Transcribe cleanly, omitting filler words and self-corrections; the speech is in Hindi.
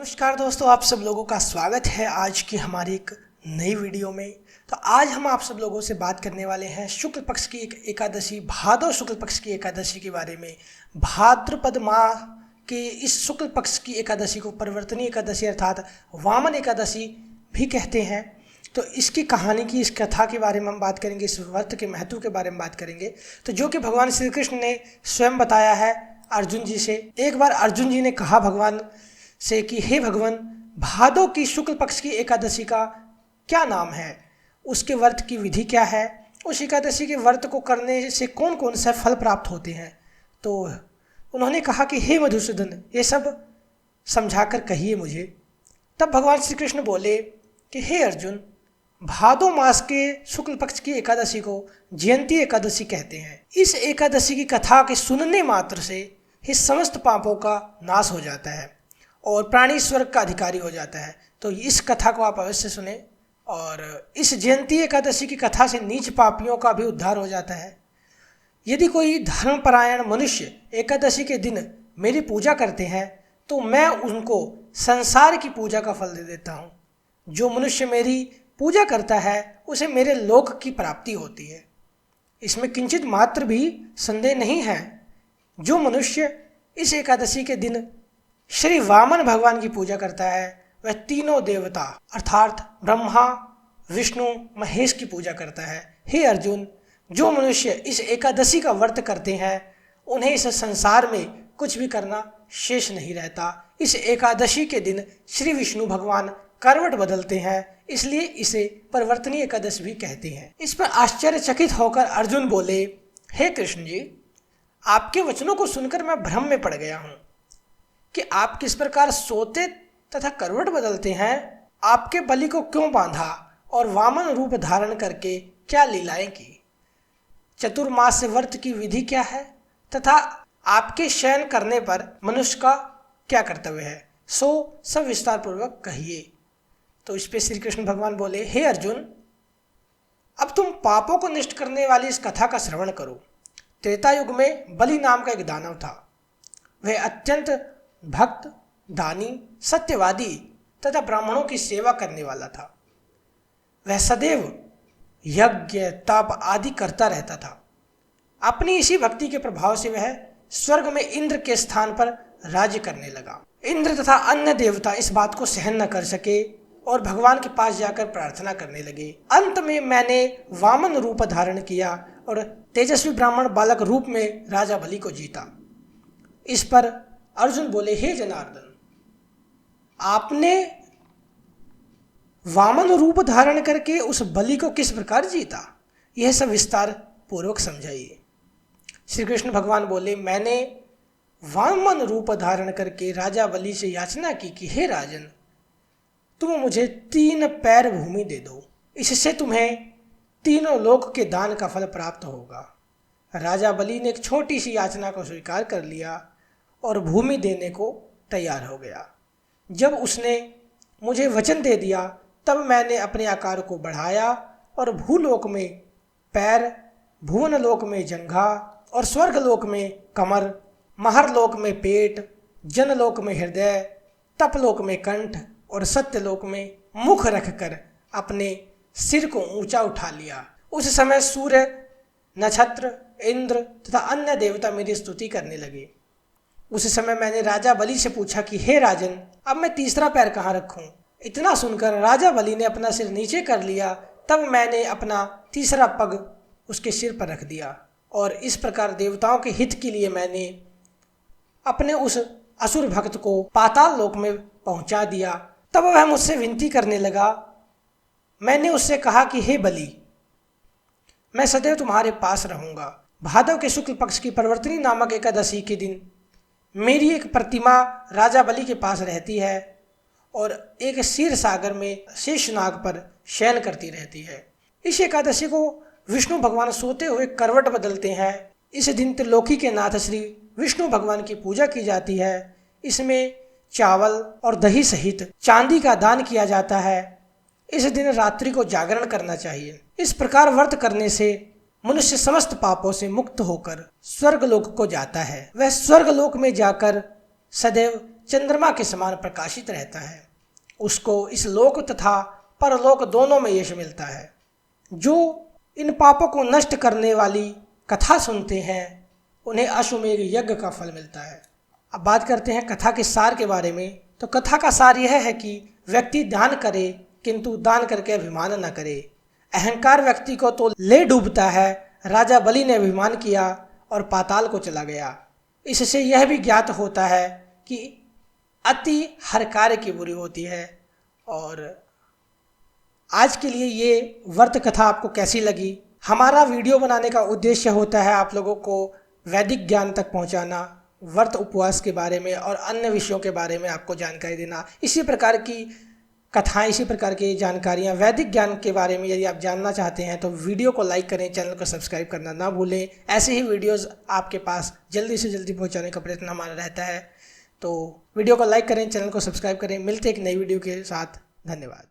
नमस्कार दोस्तों, आप सब लोगों का स्वागत है आज की हमारी एक नई वीडियो में। तो आज हम आप सब लोगों से बात करने वाले हैं शुक्ल पक्ष की एक एकादशी, भादव शुक्ल पक्ष की एकादशी के बारे में। भाद्रपद माह के इस शुक्ल पक्ष की एकादशी को परिवर्तनीय एकादशी अर्थात वामन एकादशी भी कहते हैं। तो इसकी कहानी की, इस कथा के बारे में हम बात करेंगे, इस व्रत के महत्व के बारे में बात करेंगे। तो जो कि भगवान श्री कृष्ण ने स्वयं बताया है अर्जुन जी से। एक बार अर्जुन जी ने कहा भगवान से कि हे भगवान, भादव की शुक्ल पक्ष की एकादशी का क्या नाम है, उसके व्रत की विधि क्या है, उस एकादशी के व्रत को करने से कौन कौन से फल प्राप्त होते हैं। तो उन्होंने कहा कि हे मधुसूदन, ये सब समझाकर कहिए मुझे। तब भगवान श्री कृष्ण बोले कि हे अर्जुन, भादो मास के शुक्ल पक्ष की एकादशी को जयंती एकादशी कहते हैं। इस एकादशी की कथा के सुनने मात्र से ही समस्त पापों का नाश हो जाता है और प्राणी स्वर्ग का अधिकारी हो जाता है। तो इस कथा को आप अवश्य सुने। और इस जयंती एकादशी की कथा से नीच पापियों का भी उद्धार हो जाता है। यदि कोई धर्मपरायण मनुष्य एकादशी के दिन मेरी पूजा करते हैं तो मैं उनको संसार की पूजा का फल दे देता हूँ। जो मनुष्य मेरी पूजा करता है उसे मेरे लोक की प्राप्ति होती है। इसमें किंचित मात्र भी संदेह नहीं है। जो मनुष्य इस एकादशी के दिन श्री वामन भगवान की पूजा करता है वह तीनों देवता अर्थात ब्रह्मा, विष्णु, महेश की पूजा करता है। हे अर्जुन, जो मनुष्य इस एकादशी का व्रत करते हैं उन्हें इस संसार में कुछ भी करना शेष नहीं रहता। इस एकादशी के दिन श्री विष्णु भगवान करवट बदलते हैं, इसलिए इसे परिवर्तनीय एकादशी भी कहते हैं। इस पर आश्चर्यचकित होकर अर्जुन बोले, हे कृष्ण जी, आपके वचनों को सुनकर मैं भ्रम में पड़ गया हूँ कि आप किस प्रकार सोते तथा करवट बदलते हैं। आपके बलि को क्यों बांधा और वामन रूप धारण करके क्या लीलाएं की। चतुर्मास व्रत की विधि क्या है तथा आपके शयन करने पर मनुष्य का क्या कर्तव्य है, सो सब विस्तार पूर्वक कहिए। तो इस पे श्री कृष्ण भगवान बोले, हे अर्जुन, अब तुम पापों को नष्ट करने वाली इस कथा का श्रवण करो। त्रेता युग में बलि नाम का एक दानव था। वह अत्यंत भक्त, दानी, सत्यवादी तथा ब्राह्मणों की सेवा करने वाला था। वह सदैव यज्ञ, तप आदि करता रहता था। अपनी इसी भक्ति के प्रभाव से वह स्वर्ग में इंद्र के स्थान पर राज्य करने लगा। इंद्र तथा अन्य देवता इस बात को सहन न कर सके और भगवान के पास जाकर प्रार्थना करने लगे। अंत में मैंने वामन रूप धारण किया और तेजस्वी ब्राह्मण बालक रूप में राजा बलि को जीता। इस पर अर्जुन बोले, हे जनार्दन, आपने वामन रूप धारण करके उस बलि को किस प्रकार जीता, यह सब विस्तार पूर्वक समझाइए। श्री कृष्ण भगवान बोले, मैंने वामन रूप धारण करके राजा बलि से याचना की कि हे राजन, तुम मुझे 3 पैर भूमि दे दो, इससे तुम्हें तीनों लोक के दान का फल प्राप्त होगा। राजा बलि ने एक छोटी सी याचना को स्वीकार कर लिया और भूमि देने को तैयार हो गया। जब उसने मुझे वचन दे दिया तब मैंने अपने आकार को बढ़ाया और भूलोक में पैर, भुवनलोक में जंघा और स्वर्गलोक में कमर, महरलोक में पेट, जनलोक में हृदय, तपलोक में कंठ और सत्यलोक में मुख रखकर अपने सिर को ऊंचा उठा लिया। उस समय सूर्य, नक्षत्र, इंद्र तथा अन्य देवता मेरी स्तुति करने लगे। उस समय मैंने राजा बलि से पूछा कि हे राजन, अब मैं तीसरा पैर कहाँ रखूं। इतना सुनकर राजा बलि ने अपना सिर नीचे कर लिया। तब मैंने अपना तीसरा पग उसके सिर पर रख दिया और इस प्रकार देवताओं के हित के लिए मैंने अपने उस असुर भक्त को पाताल लोक में पहुंचा दिया। तब वह मुझसे विनती करने लगा। मैंने उससे कहा कि हे बलि, मैं सदैव तुम्हारे पास रहूंगा। भादव के शुक्ल पक्ष की परिवर्तनी नामक एकादशी के दिन मेरी एक प्रतिमा राजा बलि के पास रहती है और एक क्षीर सागर में शेषनाग पर शयन करती रहती है। इस एकादशी को विष्णु भगवान सोते हुए करवट बदलते हैं। इस दिन त्रिलोकी के नाथ श्री विष्णु भगवान की पूजा की जाती है। इसमें चावल और दही सहित चांदी का दान किया जाता है। इस दिन रात्रि को जागरण करना चाहिए। इस प्रकार व्रत करने से मनुष्य समस्त पापों से मुक्त होकर स्वर्गलोक को जाता है। वह स्वर्गलोक में जाकर सदैव चंद्रमा के समान प्रकाशित रहता है। उसको इस लोक तथा परलोक दोनों में यश मिलता है। जो इन पापों को नष्ट करने वाली कथा सुनते हैं उन्हें अश्वमेध यज्ञ का फल मिलता है। अब बात करते हैं कथा के सार के बारे में। तो कथा का सार यह है कि व्यक्ति दान करे किंतु दान करके अभिमान न करे। अहंकार व्यक्ति को तो ले डूबता है। राजा बलि ने अभिमान किया और पाताल को चला गया। इससे यह भी ज्ञात होता है कि अति हर कार्य की बुरी होती है। और आज के लिए ये व्रत कथा आपको कैसी लगी? हमारा वीडियो बनाने का उद्देश्य होता है आप लोगों को वैदिक ज्ञान तक पहुंचाना, व्रत उपवास के बारे में और अन्य विषयों के बारे में आपको जानकारी देना। इसी प्रकार की कथाएं, इसी प्रकार की जानकारियां वैदिक ज्ञान के बारे में यदि आप जानना चाहते हैं तो वीडियो को लाइक करें, चैनल को सब्सक्राइब करना ना भूलें। ऐसे ही वीडियोस आपके पास जल्दी से जल्दी पहुंचाने का प्रयत्न हमारा रहता है। तो वीडियो को लाइक करें, चैनल को सब्सक्राइब करें। मिलते एक नई वीडियो के साथ। धन्यवाद।